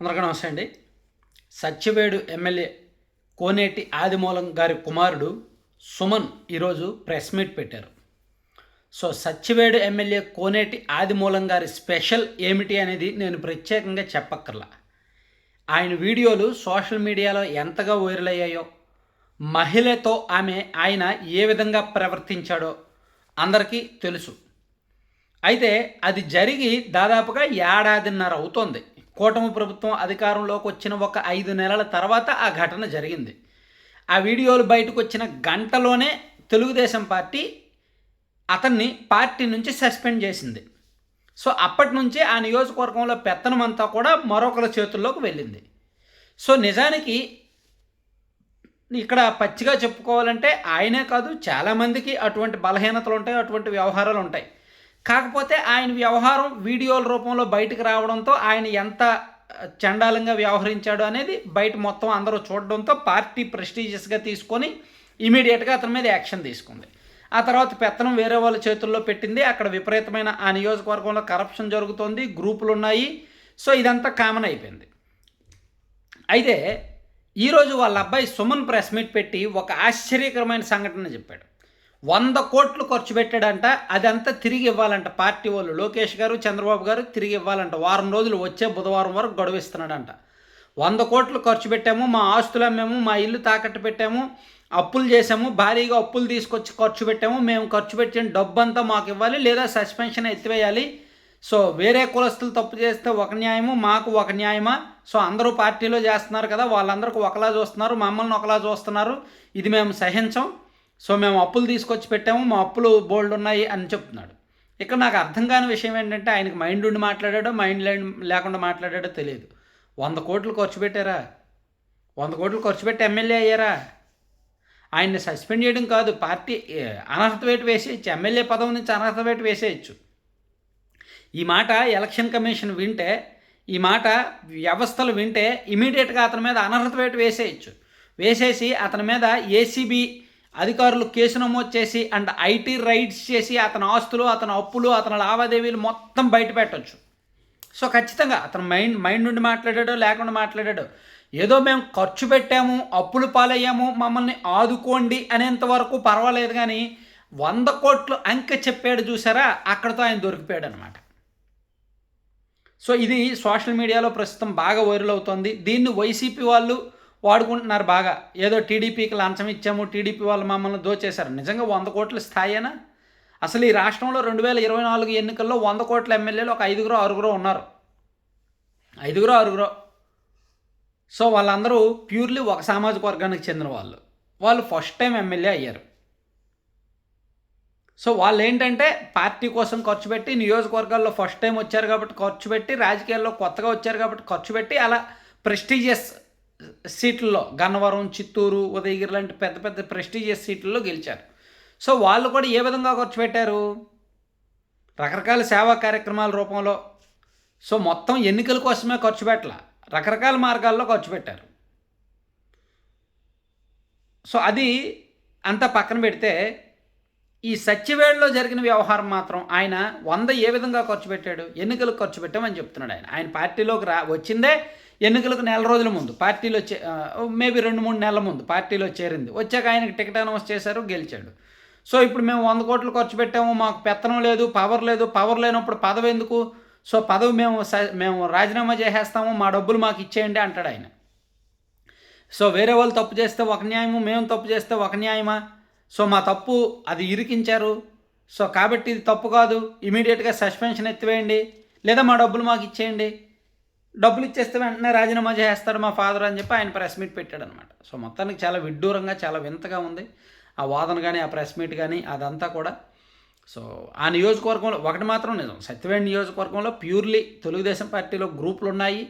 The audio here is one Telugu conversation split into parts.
అందరికీ నమస్తే అండి. సత్యవేడు ఎమ్మెల్యే కోనేటి ఆదిమూలం గారి కుమారుడు సుమన్ ఈరోజు ప్రెస్ మీట్ పెట్టారు. సో సత్యవేడు ఎమ్మెల్యే కోనేటి ఆదిమూలం గారి స్పెషల్ ఏమిటి అనేది నేను ప్రత్యేకంగా చెప్పక్కర్లా. ఆయన వీడియోలు సోషల్ మీడియాలో ఎంతగా వైరల్ అయ్యాయో, మహిళతో ఆయన ఏ విధంగా ప్రవర్తించాడో అందరికీ తెలుసు. అయితే అది జరిగి దాదాపుగా ఏడాదిన్నర అవుతోంది. కూటమి ప్రభుత్వం అధికారంలోకి వచ్చిన ఒక 5 నెలల తర్వాత ఆ ఘటన జరిగింది. ఆ వీడియోలు బయటకు వచ్చిన గంటలోనే తెలుగుదేశం పార్టీ అతన్ని పార్టీ నుంచి సస్పెండ్ చేసింది. సో అప్పటి నుంచి ఆ నియోజకవర్గంలో పెత్తనం అంతా కూడా మరొకరి చేతుల్లోకి వెళ్ళింది. సో నిజానికి ఇక్కడ పచ్చిగా చెప్పుకోవాలంటే ఆయనే కాదు, చాలామందికి అటువంటి బలహీనతలు ఉంటాయి, అటువంటి వ్యవహారాలు ఉంటాయి. కాకపోతే ఆయన వ్యవహారం వీడియోల రూపంలో బయటకు రావడంతో ఆయన ఎంత చండాలంగా వ్యవహరించాడు అనేది బయట మొత్తం అందరూ చూడడంతో పార్టీ ప్రెస్టీజియస్గా తీసుకొని ఇమీడియట్గా అతని మీద యాక్షన్ తీసుకుంది. ఆ తర్వాత పెత్తనం వేరే వాళ్ళ చేతుల్లో పెట్టింది. అక్కడ విపరీతమైన ఆ నియోజకవర్గంలో కరప్షన్ జరుగుతోంది, గ్రూపులు ఉన్నాయి. సో ఇదంతా కామన్ అయిపోయింది. అయితే ఈరోజు వాళ్ళ అబ్బాయి సుమన్ ప్రెస్ మీట్ పెట్టి ఒక ఆశ్చర్యకరమైన సంఘటన చెప్పాడు. 100 కోట్లు ఖర్చు పెట్టాడంట. అదంతా తిరిగి ఇవ్వాలంట పార్టీ వాళ్ళు, లోకేష్ గారు, చంద్రబాబు గారు తిరిగి ఇవ్వాలంట. వారం రోజులు, వచ్చే బుధవారం వరకు గడువిస్తున్నాడంట. 100 కోట్లు ఖర్చు పెట్టాము, మా ఆస్తులు అమ్మాము, మా ఇల్లు తాకట్టు పెట్టాము, అప్పులు చేసాము, భారీగా అప్పులు తీసుకొచ్చి ఖర్చు పెట్టాము, మేము ఖర్చు పెట్టిన డబ్బంతా మాకు ఇవ్వాలి, లేదా సస్పెన్షన్ ఎత్తివేయాలి. సో వేరే కులస్తులు తప్పు చేస్తే ఒక న్యాయము, మాకు ఒక న్యాయమా? సో అందరూ పార్టీలో చేస్తున్నారు కదా, వాళ్ళందరికీ ఒకలా చూస్తున్నారు, మమ్మల్ని ఒకలా చూస్తున్నారు, ఇది మేము సహించం. సో మేము అప్పులు తీసుకొచ్చి పెట్టాము, మా అప్పులు బోల్డ్ ఉన్నాయి అని చెప్తున్నాడు. ఇక్కడ నాకు అర్థం కాని విషయం ఏంటంటే ఆయనకు మైండ్ ఉండి మాట్లాడాడో మైండ్ లేకుండా మాట్లాడాడో తెలియదు. 100 కోట్లు ఖర్చు పెట్టారా? 100 కోట్లు ఖర్చు పెట్టి ఎమ్మెల్యే అయ్యారా? ఆయన్ని సస్పెండ్ చేయడం కాదు, పార్టీ అనర్హత వేటు వేసేయచ్చు, ఎమ్మెల్యే పదవి నుంచి అనర్హత వేటు వేసేయచ్చు. ఈ మాట ఎలక్షన్ కమిషన్ వింటే, ఈ మాట వ్యవస్థలు వింటే ఇమీడియట్గా అతని మీద అనర్హత వేటు వేసేయచ్చు. వేసేసి అతని మీద ఏసీబీ అధికారులు కేసు నమోదు చేసి అండ్ ఐటీ రైడ్స్ చేసి అతని ఆస్తులు, అతని అప్పులు, అతని లావాదేవీలు మొత్తం బయట పెట్టవచ్చు. సో ఖచ్చితంగా అతను మైండ్ నుండి మాట్లాడాడో లేకుండా మాట్లాడాడో, ఏదో మేము ఖర్చు పెట్టాము, అప్పులు పాలయ్యాము, మమ్మల్ని ఆదుకోండి అనేంత వరకు పర్వాలేదు. కానీ 100 కోట్లు అంకె చెప్పాడు చూసారా, అక్కడితో ఆయన దొరికిపోయాడు అనమాట. సో ఇది సోషల్ మీడియాలో ప్రస్తుతం బాగా వైరల్ అవుతుంది. దీన్ని వైసీపీ వాళ్ళు వాడుకుంటున్నారు బాగా. ఏదో టీడీపీకి లంచం ఇచ్చాము, టీడీపీ వాళ్ళు మమ్మల్ని దోచేశారు. నిజంగా 100 కోట్ల స్థాయేనా? అసలు ఈ రాష్ట్రంలో 2024 ఎన్నికల్లో 100 కోట్ల ఎమ్మెల్యేలు ఒక 5-6 ఉన్నారు. 5-6. సో వాళ్ళందరూ ప్యూర్లీ ఒక సామాజిక వర్గానికి చెందిన వాళ్ళు ఫస్ట్ టైం ఎమ్మెల్యే అయ్యారు. సో వాళ్ళు ఏంటంటే పార్టీ కోసం ఖర్చు పెట్టి, నియోజకవర్గాల్లో ఫస్ట్ టైం వచ్చారు కాబట్టి ఖర్చు పెట్టి, రాజకీయాల్లో కొత్తగా వచ్చారు కాబట్టి ఖర్చు పెట్టి, అలా ప్రెస్టీజియస్ సీట్లలో గన్నవరం, చిత్తూరు, ఉదయగిరి లాంటి పెద్ద పెద్ద ప్రెస్టీజియస్ సీట్లలో గెలిచారు. సో వాళ్ళు కూడా ఏ విధంగా ఖర్చు పెట్టారు? రకరకాల సేవా కార్యక్రమాల రూపంలో. సో మొత్తం ఎన్నికల కోసమే ఖర్చు పెట్టాల, రకరకాల మార్గాల్లో ఖర్చు పెట్టారు. సో అది అంతా పక్కన పెడితే, ఈ సత్యవేడులో జరిగిన వ్యవహారం మాత్రం ఆయన 100 ఏ విధంగా ఖర్చు పెట్టాడు? ఎన్నికలకు ఖర్చు పెట్టామని చెప్తున్నాడు. ఆయన పార్టీలోకి వచ్చిందే ఎన్నికలకు నెల రోజుల ముందు, పార్టీలో మేబీ 2-3 నెలల ముందు పార్టీలో చేరింది. వచ్చాక ఆయనకి టికెట్ అనౌన్స్ చేశారు, గెలిచాడు. సో ఇప్పుడు మేము 100 కోట్లు ఖర్చు పెట్టాము, మాకు పెత్తనం లేదు, పవర్ లేదు. పవర్ లేనప్పుడు పదవి ఎందుకు? సో పదవి మేము రాజీనామా చేసేస్తాము, మా డబ్బులు మాకు ఇచ్చేయండి అంటాడు ఆయన. సో వేరే వాళ్ళు తప్పు చేస్తే ఒక న్యాయము, మేము తప్పు చేస్తే ఒక న్యాయమా? సో మా తప్పు అది ఇరికించారు, సో కాబట్టి ఇది తప్పు కాదు, ఇమీడియట్గా సస్పెన్షన్ ఎత్తివేయండి, లేదా మా డబ్బులు మాకు ఇచ్చేయండి. డబ్బులు ఇచ్చేస్తే వెంటనే రాజీనామా చేస్తాడు మా ఫాదర్ అని చెప్పి ఆయన ప్రెస్ మీట్ పెట్టాడు అనమాట. సో మొత్తానికి చాలా విడ్డూరంగా, చాలా వింతగా ఉంది ఆ వాదన కానీ, ఆ ప్రెస్ మీట్ కానీ, అదంతా కూడా. సో ఆ నియోజకవర్గంలో ఒకటి మాత్రం నిజం, సత్యవేడు నియోజకవర్గంలో ప్యూర్లీ తెలుగుదేశం పార్టీలో గ్రూపులు ఉన్నాయి,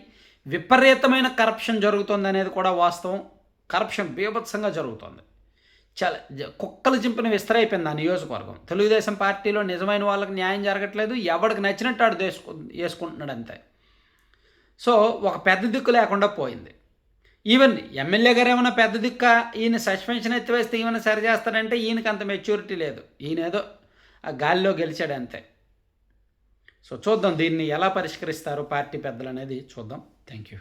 విపరీతమైన కరప్షన్ జరుగుతుంది అనేది కూడా వాస్తవం. కరప్షన్ బీభత్సంగా జరుగుతుంది. చాలా కుక్కలు చింపిన విస్తరైపోయింది ఆ నియోజకవర్గం. తెలుగుదేశం పార్టీలో నిజమైన వాళ్ళకి న్యాయం జరగట్లేదు, ఎవరికి నచ్చినట్టు ఆడు వేసుకుంటున్నాడు అంతే. సో ఒక పెద్ద దిక్కు లేకుండా పోయింది. ఈవెన్ ఎమ్మెల్యే గారు ఏమైనా పెద్ద దిక్క, ఈయన సస్పెన్షన్ ఎత్తివేస్తే ఈయన సరి చేస్తాడంటే ఈయనకి అంత మెచ్యూరిటీ లేదు, ఈయన ఏదో ఆ గాలిలో గెలిచాడు అంతే. సో చూద్దాం దీన్ని ఎలా పరిష్కరిస్తారు పార్టీ పెద్దలు అనేది చూద్దాం. Thank you.